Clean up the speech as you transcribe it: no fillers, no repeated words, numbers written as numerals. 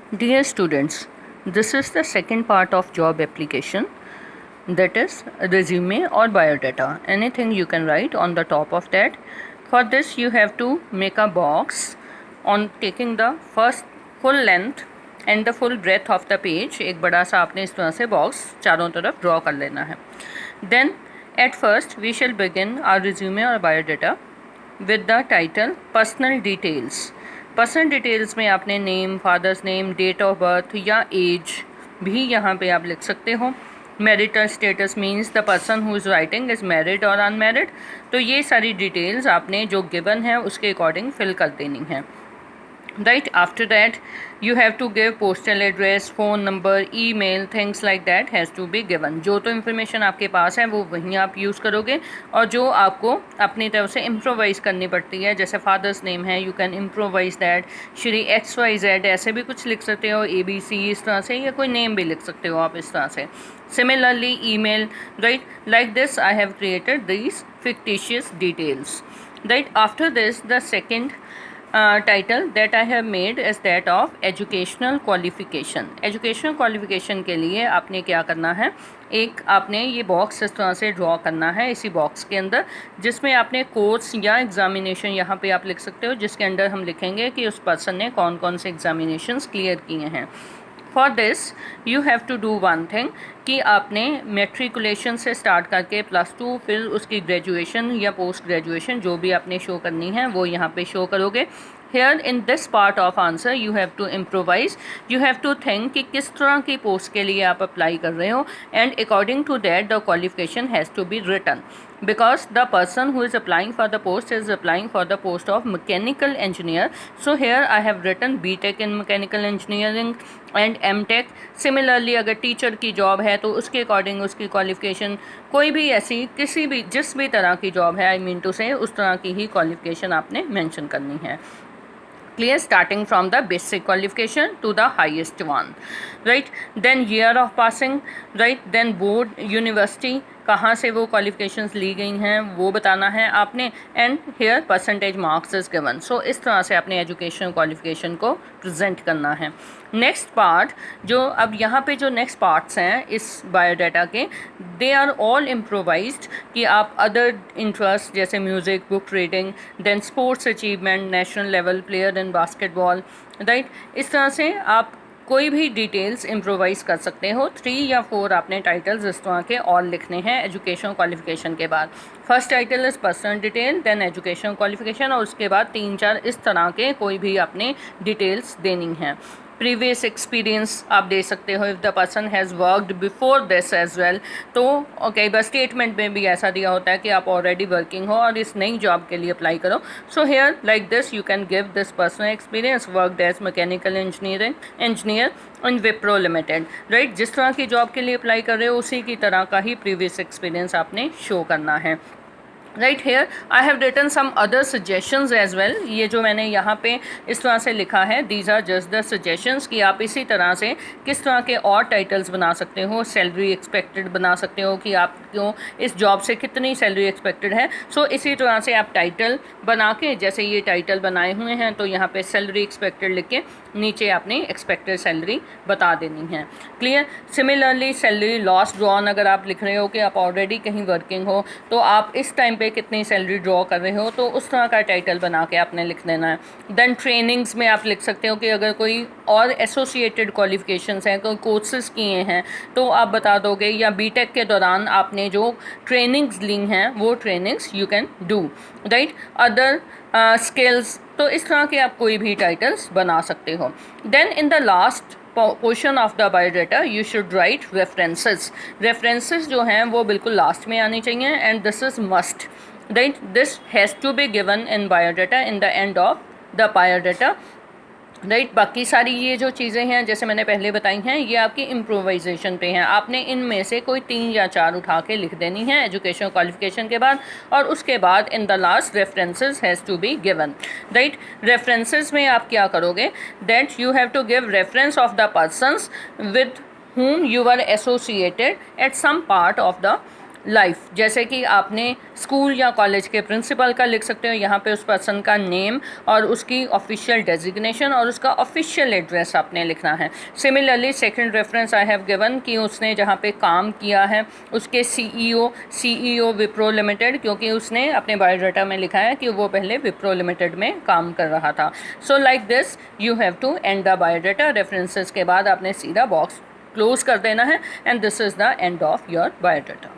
Dear students, this is the second part of job application, that is resume or biodata. Anything you can write on the top of that. For this you have to make a box on taking the first full length and the full breadth of the page. एक बड़ा सा आपने इस तरह से box चारों तरफ draw कर लेना है. Then at first we shall begin our resume or biodata with the title personal details. Personal details में आपने name, father's name, date of birth या एज भी यहाँ पे आप लिख सकते हो. Marital status means the person who is writing is married और अनमैरिड. तो ये सारी डिटेल्स आपने जो गिवन है उसके अकॉर्डिंग फिल कर देनी है. Right after that you have to give postal address, phone number, email, things like that has to be given. जो तो इन्फॉर्मेशन आपके पास है वो वहीं आप यूज़ करोगे और जो आपको अपनी तरफ से इम्प्रोवाइज़ करनी पड़ती है, जैसे फादर्स नेम है, you can improvise that. Shri XYZ ऐसे भी कुछ लिख सकते हो, ABC इस तरह से, या कोई नेम भी लिख सकते हो आप इस तरह से. Similarly email, right, like this I have created these fictitious details. Right after this the second title that I have made is that of educational qualification. Educational qualification के लिए आपने क्या करना है, एक आपने ये बॉक्स इस तरह से ड्रॉ करना है इसी बॉक्स के अंदर, जिसमें आपने कोर्स या एग्जामिनेशन यहाँ पे आप लिख सकते हो, जिसके अंदर हम लिखेंगे कि उस पर्सन ने कौन कौन से एग्जामिनेशंस क्लियर किए हैं. For this you have to do one thing कि आपने मेट्रिकुलेशन से स्टार्ट करके +2 फिर उसकी ग्रेजुएशन या पोस्ट ग्रेजुएशन जो भी आपने शो करनी है वो यहाँ पे शो करोगे. Here in this part of answer you have to improvise, you have to think कि किस तरह की पोस्ट के लिए आप अप्लाई कर रहे हो, and according to that the qualification has to be written. Because the person who is applying for the post is applying for the post of mechanical engineer. So here I have written BTech in mechanical engineering and MTech. Similarly अगर teacher की job है तो उसके according उसकी qualification, कोई भी ऐसी किसी भी जिस भी तरह की जॉब है, आई मीन टू से, उस तरह की ही क्वालिफिकेशन आपने मेंशन करनी है. Clear? Starting from the basic qualification to the highest one, right? Then year of passing, right? Then board, university, कहाँ से वो क्वालिफिकेशंस ली गई हैं वो बताना है आपने, and here percentage marks is given. So इस तरह से अपने एजुकेशन क्वालिफिकेशन को प्रेजेंट करना है. नेक्स्ट पार्ट जो अब यहाँ पे जो नेक्स्ट पार्ट्स हैं इस बायोडाटा के, दे आर ऑल इम्प्रोवाइज्ड कि आप अदर इंटरेस्ट जैसे music, book reading, then sports achievement, national level player in basketball, right, इस तरह से आप कोई भी डिटेल्स इम्प्रोवाइज़ कर सकते हो. 3 या 4 आपने टाइटल्स इस तरह के और लिखने हैं एजुकेशन क्वालिफिकेशन के बाद. First title is personal detail, then education qualification, और उसके बाद 3-4 इस तरह के कोई भी आपने डिटेल्स देनी हैं. प्रीवियस एक्सपीरियंस आप दे सकते हो if the person has worked before this as well. तो ओके, बस स्टेटमेंट में भी ऐसा दिया होता है कि आप ऑलरेडी वर्किंग हो और इस नई जॉब के लिए अप्लाई करो. So here like this you can give this personal experience worked as mechanical engineer in Wipro limited, right. जिस तरह की जॉब के लिए अप्लाई कर रहे हो उसी की तरह का ही प्रीवियस एक्सपीरियंस आपने शो करना है. Right, here I have written some other suggestions as well. ये जो मैंने यहाँ पे इस तरह से लिखा है, these are just the suggestions कि आप इसी तरह से किस तरह के और टाइटल्स बना सकते हो. सैलरी एक्सपेक्टेड बना सकते हो कि आपको इस जॉब से कितनी सैलरी एक्सपेक्टेड है. सो इसी तरह से आप टाइटल बना के, जैसे ये टाइटल बनाए हुए हैं, तो यहाँ पे सैलरी एक्सपेक्टेड लिख के नीचे आपने एक्सपेक्टेड सैलरी बता देनी है. Clear? Similarly salary loss drawn अगर आप लिख रहे हो कि आप ऑलरेडी कहीं वर्किंग हो तो आप इस टाइम पे कितनी सैलरी ड्रॉ कर रहे हो, तो उस तरह का टाइटल बना के आपने लिख देना है. देन ट्रेनिंग्स में आप लिख सकते हो कि अगर कोई और एसोसिएटेड क्वालिफिकेशंस हैं, कोई कोर्सेज किए हैं तो आप बता दोगे, या बीटेक के दौरान आपने जो ट्रेनिंग्स ली हैं वो trainings you can do, right. Other skills, तो इस तरह के आप कोई भी टाइटल्स बना सकते हो. Then in the last portion of the biodata you should write references. References जो हैं वो बिल्कुल लास्ट में आनी चाहिए, and this is must, right. This has to be given in biodata in the end of the biodata, right. बाकी सारी ये जो चीज़ें हैं जैसे मैंने पहले बताई हैं ये आपकी इम्प्रोवाइजेशन पे हैं. आपने इनमें से कोई 3 या 4 उठा के लिख देनी है एजुकेशन क्वालिफिकेशन के बाद, और उसके बाद in the last references has to be given, right. References में आप क्या करोगे, that you have to give reference of the persons with whom you were associated at some part of the life, जैसे कि आपने स्कूल या college के principal का लिख सकते हो, यहाँ पे उस पर्सन का नेम और उसकी ऑफिशियल डेजिग्नेशन और उसका ऑफिशियल एड्रेस आपने लिखना है। Similarly second reference I have given कि उसने जहाँ पे काम किया है उसके सीईओ विप्रो लिमिटेड, क्योंकि उसने अपने बायोडाटा में लिखा है कि वो पहले विप्रो लिमिटेड में काम कर रहा था। So like this you have to end the biodata. References के बाद आपने सीधा बॉक्स क्लोज कर देना है and this is the end of your biodata.